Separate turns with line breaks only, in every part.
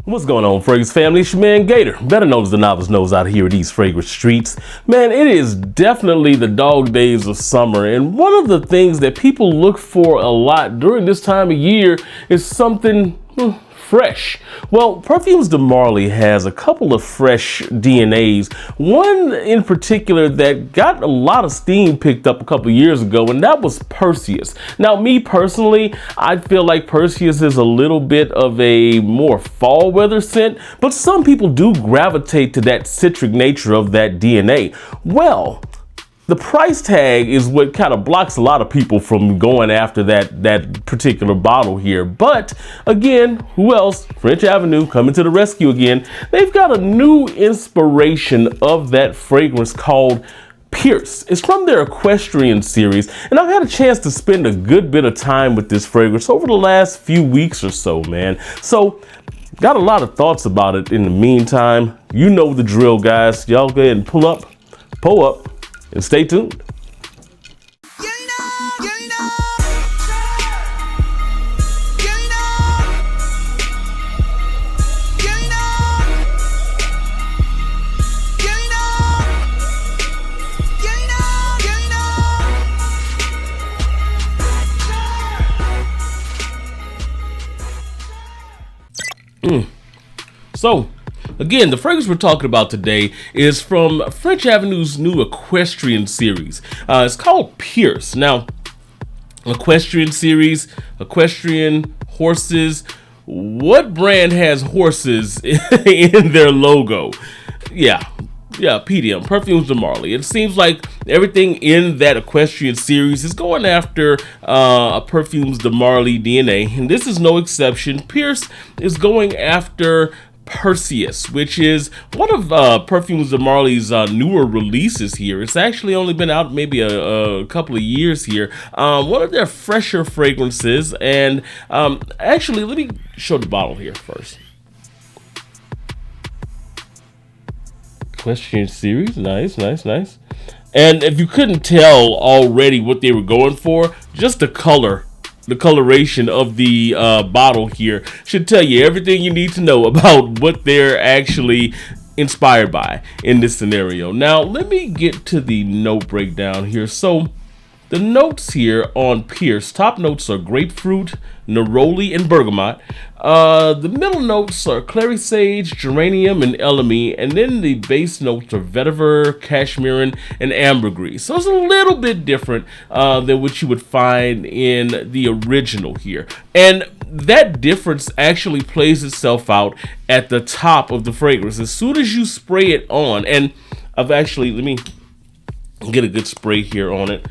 What's going on, Fragrance family? It's your man Gator, better known as the novice nose out here at these fragrance streets. Man, it is definitely the dog days of summer, and one of the things that people look for a lot during this time of year is something fresh. Well, Perfumes de Marly has a couple of fresh DNAs, one in particular that got a lot of steam picked up a couple of years ago, and that was Perseus. Now, me personally, I feel like Perseus is a little bit of a more fall weather scent, but some people do gravitate to that citric nature of that DNA. Well, the price tag is what kind of blocks a lot of people from going after that particular bottle here. But again, who else? French Avenue coming to the rescue again. They've got a new inspiration of that fragrance called Pierce. It's from their Equestrian series, and I've had a chance to spend a good bit of time with this fragrance over the last few weeks or so, man. So got a lot of thoughts about it in the meantime. You know the drill, guys. Y'all go ahead and pull up, and stay tuned. So, again, the fragrance we're talking about today is from French Avenue's new Equestrian series. It's called Pierce. Now, Equestrian series, equestrian, horses. What brand has horses in their logo? Yeah, PDM, Perfumes de Marly. It seems like everything in that Equestrian series is going after a Perfumes de Marly DNA, and this is no exception. Pierce is going after Perseus, which is one of Perfumes de Marly's newer releases here. It's actually only been out maybe a couple of years here. One of their fresher fragrances, and actually, let me show the bottle here first. Equestrian series, nice. And if you couldn't tell already what they were going for, just the color. The coloration of the bottle here should tell you everything you need to know about what they're actually inspired by in this scenario. Now, let me get to the note breakdown here. So, the notes here on Pierce, top notes are grapefruit, neroli, and bergamot. The middle notes are clary sage, geranium, and elemi, and then the base notes are vetiver, cashmeran, and ambergris. So it's a little bit different than what you would find in the original here. And that difference actually plays itself out at the top of the fragrance. As soon as you spray it on, and let me get a good spray here on it.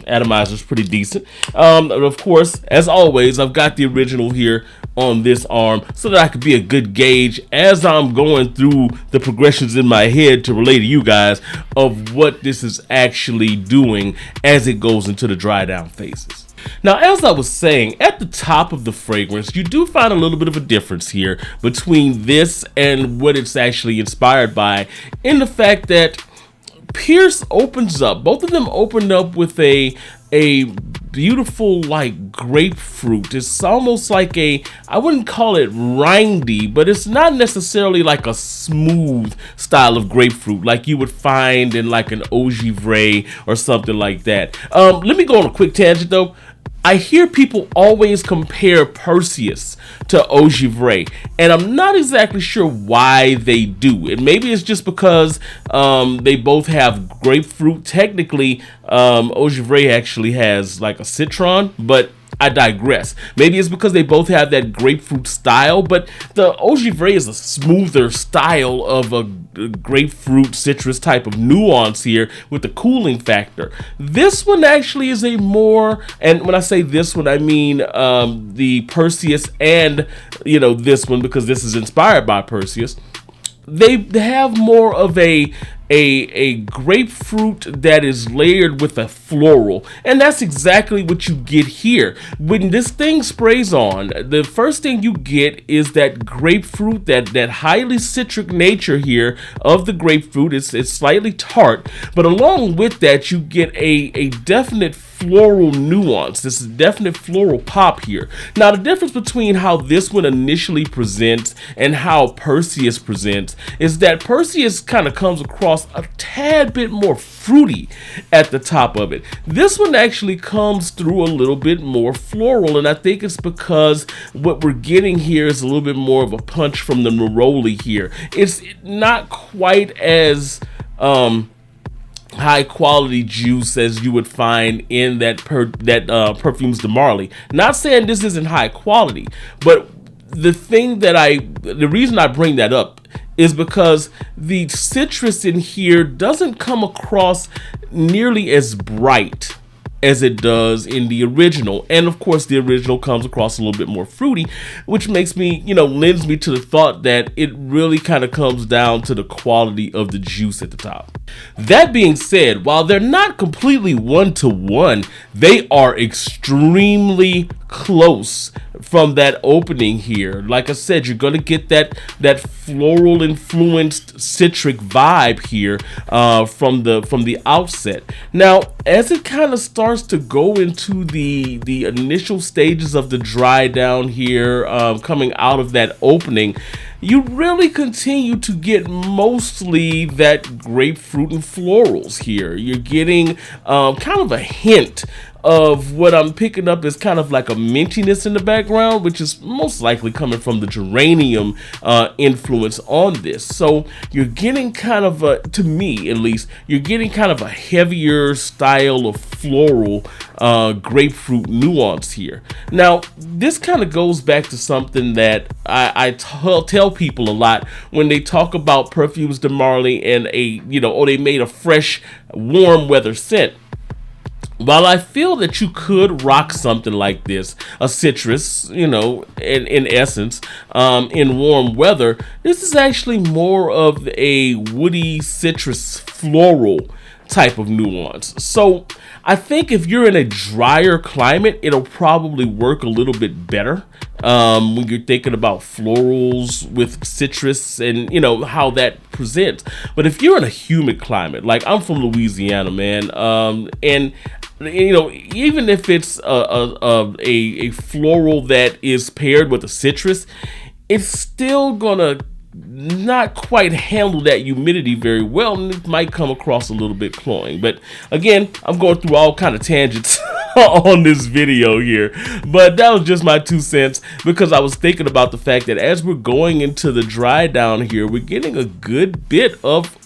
Atomizer's pretty decent. Of course, as always, I've got the original here on this arm so that I could be a good gauge as I'm going through the progressions in my head to relay to you guys of what this is actually doing as it goes into the dry down phases. Now, as I was saying, at the top of the fragrance, you do find a little bit of a difference here between this and what it's actually inspired by, in the fact that Pierce opens up, both of them opened up with a beautiful like grapefruit. It's almost like I wouldn't call it rindy, but it's not necessarily like a smooth style of grapefruit like you would find in like an eau givre or something like that. Let me go on a quick tangent though. I hear people always compare Perseus to eau givre, and I'm not exactly sure why they do. And maybe it's just because they both have grapefruit. Technically, eau givre actually has like a citron, but I digress. Maybe it's because they both have that grapefruit style, but the eau givre is a smoother style of a grapefruit citrus type of nuance here with the cooling factor. This one actually is a more, and when I say this one, I mean the Perseus and this one, because this is inspired by Perseus. They have more of a grapefruit that is layered with a floral, and that's exactly what you get here. When this thing sprays on, the first thing you get is that grapefruit, that highly citric nature here of the grapefruit. It's slightly tart, but along with that you get a definite floral nuance. This is definite floral pop here. Now, the difference between how this one initially presents and how Perseus presents is that Perseus kind of comes across a tad bit more fruity at the top of it. This one actually comes through a little bit more floral, and I think it's because what we're getting here is a little bit more of a punch from the neroli here. It's not quite as high quality juice as you would find in that Perfumes de Marly. Not saying this isn't high quality, but the reason I bring that up is because the citrus in here doesn't come across nearly as bright as it does in the original. And of course, the original comes across a little bit more fruity, which makes me, lends me to the thought that it really kind of comes down to the quality of the juice at the top. That being said, while they're not completely one-to-one, they are extremely close from that opening here. Like I said, you're going to get that floral influenced citric vibe here from the outset. Now, as it kind of starts to go into the initial stages of the dry down here, coming out of that opening, you really continue to get mostly that grapefruit and florals here. You're getting kind of a hint of what I'm picking up is kind of like a mintiness in the background, which is most likely coming from the geranium influence on this. So you're getting kind of a, to me at least, you're getting kind of a heavier style of floral grapefruit nuance here. Now, this kind of goes back to something that I tell people a lot when they talk about Perfumes de Marly and they made a fresh warm weather scent. While I feel that you could rock something like this, a citrus, in essence, in warm weather, this is actually more of a woody citrus floral type of nuance. So I think if you're in a drier climate, it'll probably work a little bit better when you're thinking about florals with citrus and how that presents. But if you're in a humid climate, like I'm from Louisiana, man, and even if it's a floral that is paired with a citrus, it's still gonna not quite handle that humidity very well, and it might come across a little bit cloying. But again, I'm going through all kind of tangents on this video here, but that was just my 2 cents because I was thinking about the fact that as we're going into the dry down here, we're getting a good bit of,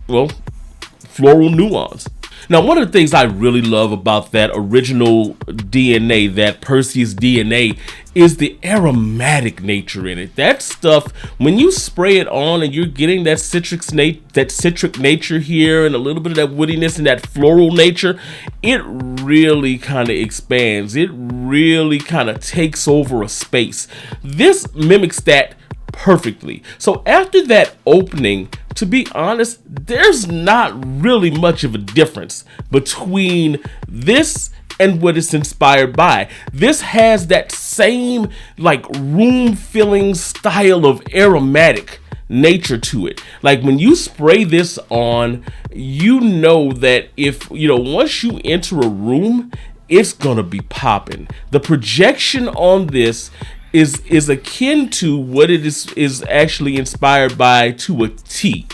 floral nuance. Now, one of the things I really love about that original DNA, that Perseus DNA, is the aromatic nature in it. That stuff, when you spray it on and you're getting that citric nature here and a little bit of that woodiness and that floral nature, it really kind of expands. It really kind of takes over a space. This mimics that perfectly. So after that opening, to be honest, there's not really much of a difference between this and what it's inspired by. This has that same room filling style of aromatic nature to it. Like when you spray this on, that if once you enter a room, it's gonna be popping. The projection on this is akin to what it is actually inspired by to a T.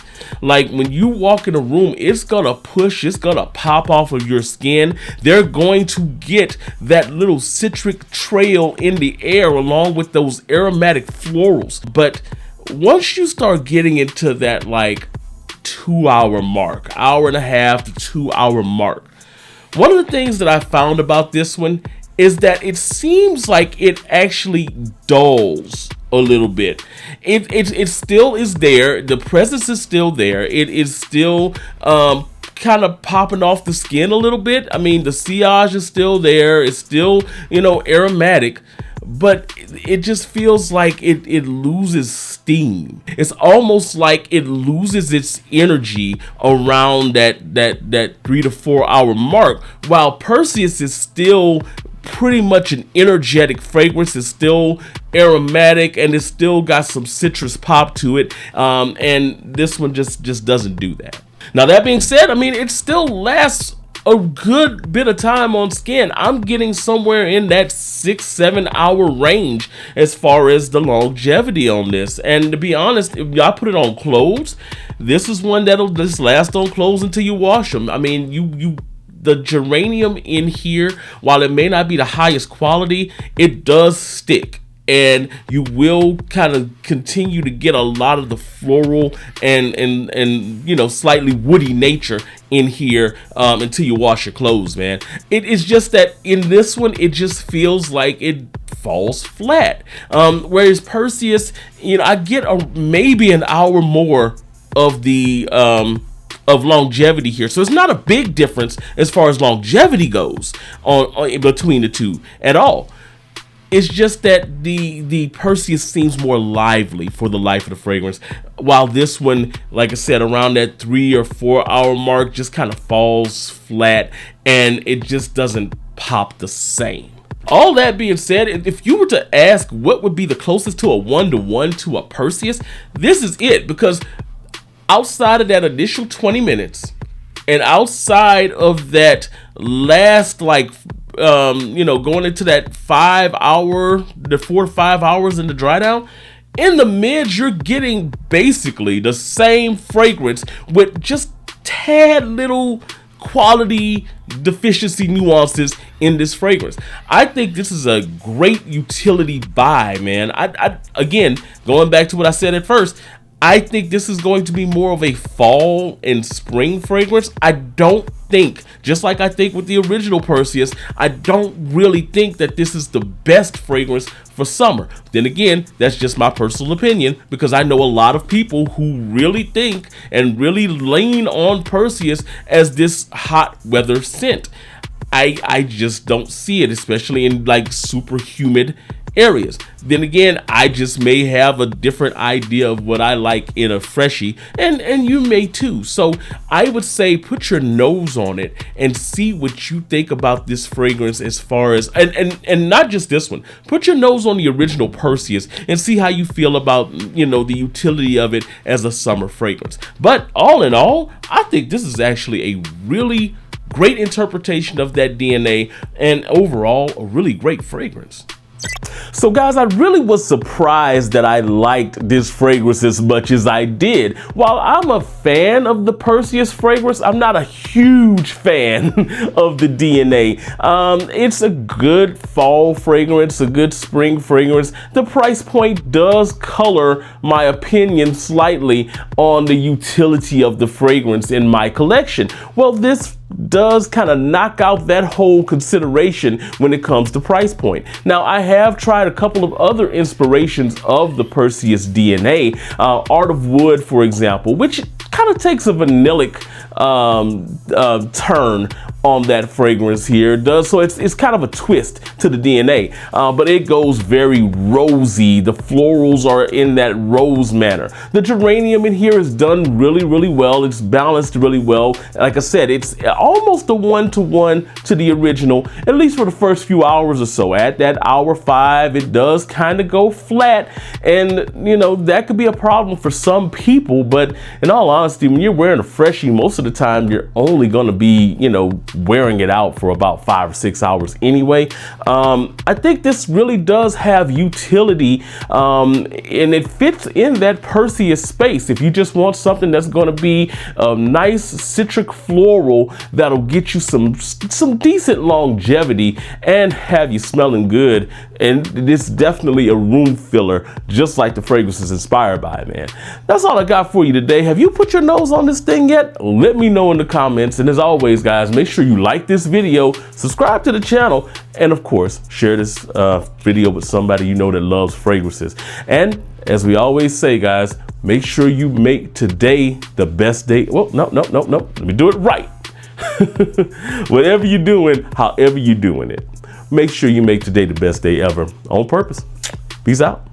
Like when you walk in a room, it's gonna push, it's gonna pop off of your skin. They're going to get that little citric trail in the air along with those aromatic florals. But once you start getting into that 2-hour mark, hour and a half to 2-hour mark, one of the things that I found about this one is that it seems like it actually dulls a little bit. It still is there. The presence is still there. It is still kind of popping off the skin a little bit. I mean, the sillage is still there. It's still, aromatic. But it just feels like it loses steam. It's almost like it loses its energy around that 3 to 4 hour mark, while Perseus is still pretty much an energetic fragrance. It's still aromatic and it's still got some citrus pop to it, and this one just doesn't do that. Now, that being said, I mean, it still lasts a good bit of time on skin. I'm getting somewhere in that 6-7 hour range as far as the longevity on this. And to be honest, if I put it on clothes, this is one that'll just last on clothes until you wash them. I mean, the geranium in here, while it may not be the highest quality, it does stick. And you will kind of continue to get a lot of the floral and you know, slightly woody nature in here until you wash your clothes, man. It is just that in this one, it just feels like it falls flat. Whereas Perseus, you know, I get maybe an hour more of the of longevity here, so it's not a big difference as far as longevity goes on between the two at all. It's just that the Perseus seems more lively for the life of the fragrance, while this one, like I said, around that 3 or 4 hour mark, just kind of falls flat and it just doesn't pop the same. All that being said, if you were to ask what would be the closest to a 1-to-1 to a Perseus, this is it, because outside of that initial 20 minutes and outside of that last, like, you know, going into that 4 to 5 hours in the dry down, in the mids, you're getting basically the same fragrance with just tad little quality deficiency nuances in this fragrance. I think this is a great utility buy, man. I again, going back to what I said at first, I think this is going to be more of a fall and spring fragrance. I don't think, just like I think with the original Perseus, I don't really think that this is the best fragrance for summer. Then again, that's just my personal opinion, because I know a lot of people who really think and really lean on Perseus as this hot weather scent. I just don't see it, especially in like super humid areas. Then again, I just may have a different idea of what I like in a freshie, and you may too. So I would say put your nose on it and see what you think about this fragrance, as far as and not just this one. Put your nose on the original Perseus and see how you feel about, you know, the utility of it as a summer fragrance. But all in all, I think this is actually a really great interpretation of that DNA, and overall a really great fragrance. So guys, I really was surprised that I liked this fragrance as much as I did. While I'm a fan of the Perseus fragrance, I'm not a huge fan of the DNA. It's a good fall fragrance, a good spring fragrance. The price point does color my opinion slightly on the utility of the fragrance in my collection. Well, this does kind of knock out that whole consideration when it comes to price point. Now, I have tried a couple of other inspirations of the Perseus DNA, Art of Wood, for example, which kind of takes a vanillic turn on that fragrance here. It does, so it's kind of a twist to the DNA, but it goes very rosy. The florals are in that rose manner. The geranium in here is done really well. It's balanced really well. Like I said, it's almost a 1-to-1 to the original, at least for the first few hours or so. At that hour 5, it does kind of go flat, and you know, that could be a problem for some people. But in all honesty, when you're wearing a freshie, most of the time you're only going to be, you know, wearing it out for about 5 or 6 hours anyway. I think this really does have utility, and it fits in that Perseus space. If you just want something that's going to be a nice citric floral that'll get you some decent longevity and have you smelling good, and it's definitely a room filler, just like the fragrance is inspired by, man. That's all I got for you today. Have you put your nose on this thing yet? Let me know in the comments. And as always, guys, make sure you like this video, subscribe to the channel, and of course, share this video with somebody you know that loves fragrances. And as we always say, guys, make sure you make today the best day. Well, no. Let me do it right. Whatever you're doing, however you're doing it, make sure you make today the best day ever on purpose. Peace out.